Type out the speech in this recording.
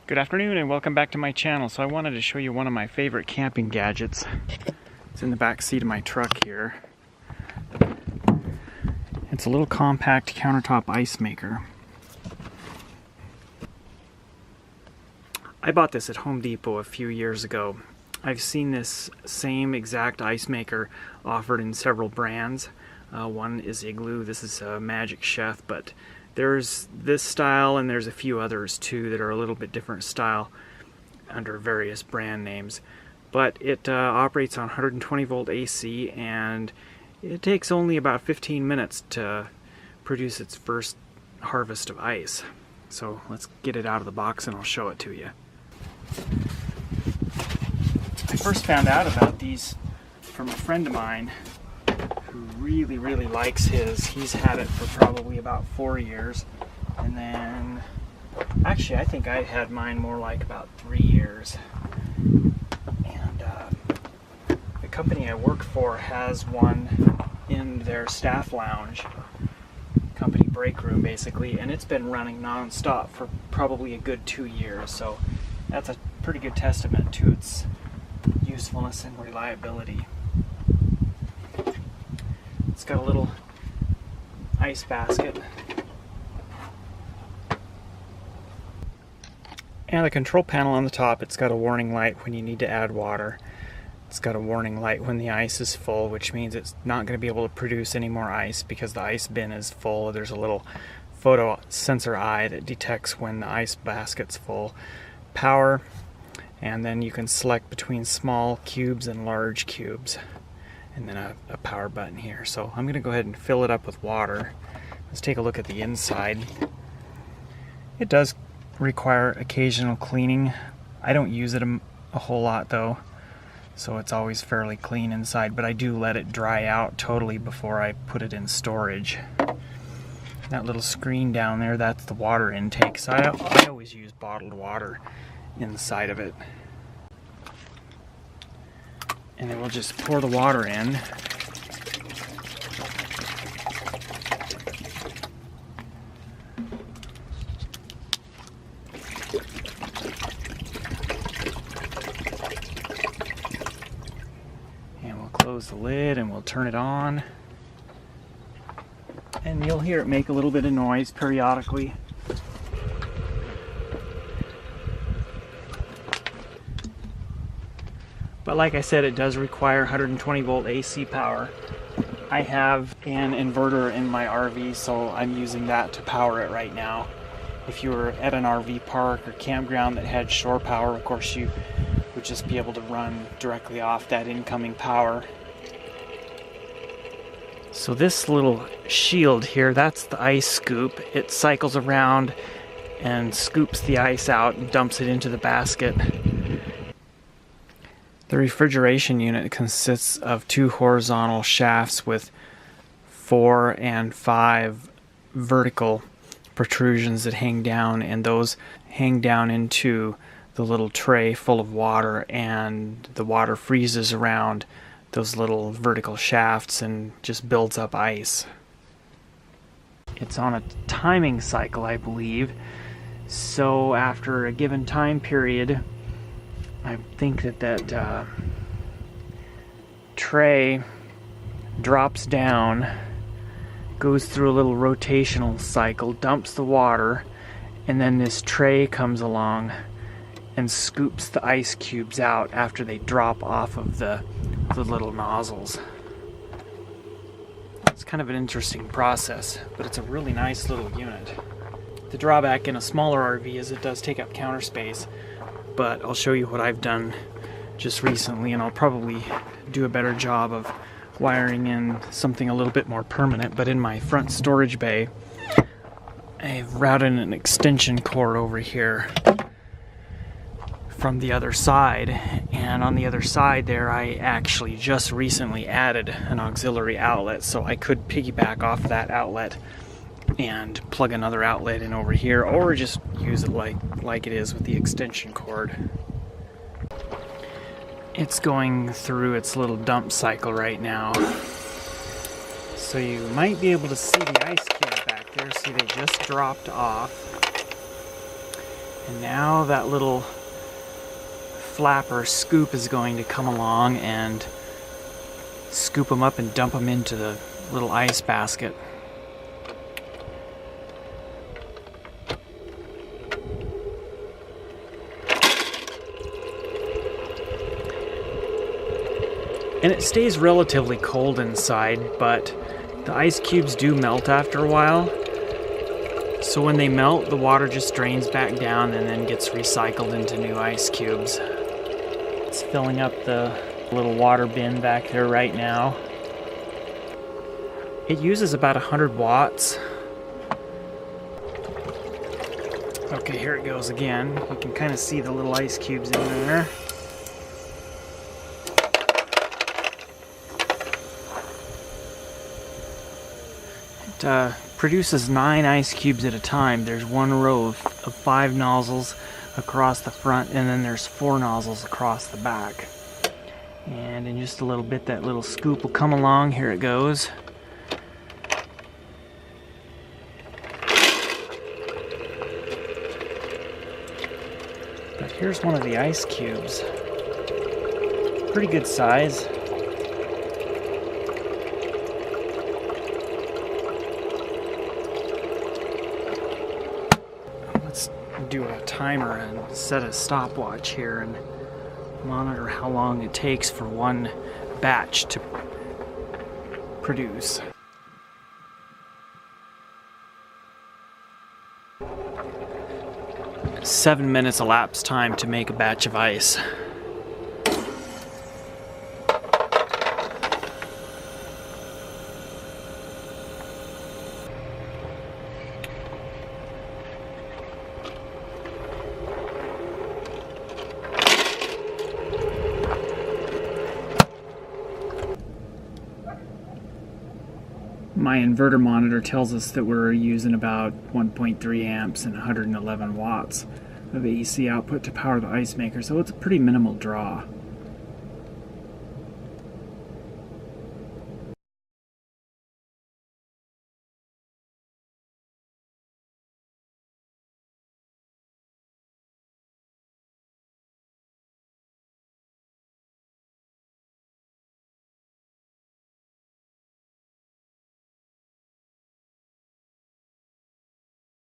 Good afternoon and welcome back to my channel. So I wanted to show you one of my favorite camping gadgets. It's in the back seat of my truck here. It's a little compact countertop ice maker. I bought this at Home Depot a few years ago. I've seen this same exact ice maker offered in several brands. One is Igloo, this is Magic Chef, but there's this style and there's a few others too that are a little bit different style under various brand names. But it operates on 120 volt AC and it takes only about 15 minutes to produce its first harvest of ice. So let's get it out of the box and I'll show it to you. I first found out about these from a friend of mine who really likes his. He's had it for probably about 4 years, and then actually I think I had mine more like about 3 years. And the company I work for has one in their staff lounge, company break room basically, and it's been running non-stop for probably a good 2 years, so that's a pretty good testament to its usefulness and reliability. It's got a little ice basket and a control panel on the top. It's got a warning light when you need to add water. It's got a warning light when the ice is full, which means it's not going to be able to produce any more ice because the ice bin is full. There's a little photo sensor eye that detects when the ice basket's full. Power, and then you can select between small cubes and large cubes, and then a power button here. So I'm going to go ahead and fill it up with water. Let's take a look at the inside. It does require occasional cleaning. I don't use it a whole lot though, so it's always fairly clean inside, but I do let it dry out totally before I put it in storage. That little screen down there, that's the water intake. So I always use bottled water inside of it. And then we'll just pour the water in. And we'll close the lid and we'll turn it on. And you'll hear it make a little bit of noise periodically. But like I said, it does require 120 volt AC power. I have an inverter in my RV, so I'm using that to power it right now. If you were at an RV park or campground that had shore power, of course you would just be able to run directly off that incoming power. So this little shield here, that's the ice scoop. It cycles around and scoops the ice out and dumps it into the basket. The refrigeration unit consists of 2 horizontal shafts with 4 and 5 vertical protrusions that hang down, and those hang down into the little tray full of water, and the water freezes around those little vertical shafts and just builds up ice. It's on a timing cycle, I believe, so after a given time period, I think that tray drops down, goes through a little rotational cycle, dumps the water, and then this tray comes along and scoops the ice cubes out after they drop off of the little nozzles. It's kind of an interesting process, but it's a really nice little unit. The drawback in a smaller RV is it does take up counter space, but I'll show you what I've done just recently, and I'll probably do a better job of wiring in something a little bit more permanent. But in my front storage bay, I've routed an extension cord over here from the other side, and on the other side there I actually just recently added an auxiliary outlet, so I could piggyback off that outlet and plug another outlet in over here, or just use it like it is with the extension cord. It's going through its little dump cycle right now, so you might be able to see the ice cube back there. See, they just dropped off, And now that little flapper scoop is going to come along and scoop them up and dump them into the little ice basket. And it stays relatively cold inside, but the ice cubes do melt after a while. So when they melt, the water just drains back down and then gets recycled into new ice cubes. It's filling up the little water bin back there right now. It uses about 100 watts. Okay, here it goes again. You can kind of see the little ice cubes in there. It produces 9 ice cubes at a time. There's one row of 5 nozzles across the front, and then there's 4 nozzles across the back. And in just a little bit, that little scoop will come along. Here it goes. But here's one of the ice cubes. Pretty good size. Let's do a timer and set a stopwatch here and monitor how long it takes for one batch to produce. Seven minutes elapsed time to make a batch of ice. My inverter monitor tells us that we're using about 1.3 amps and 111 watts of AC output to power the ice maker, so it's a pretty minimal draw.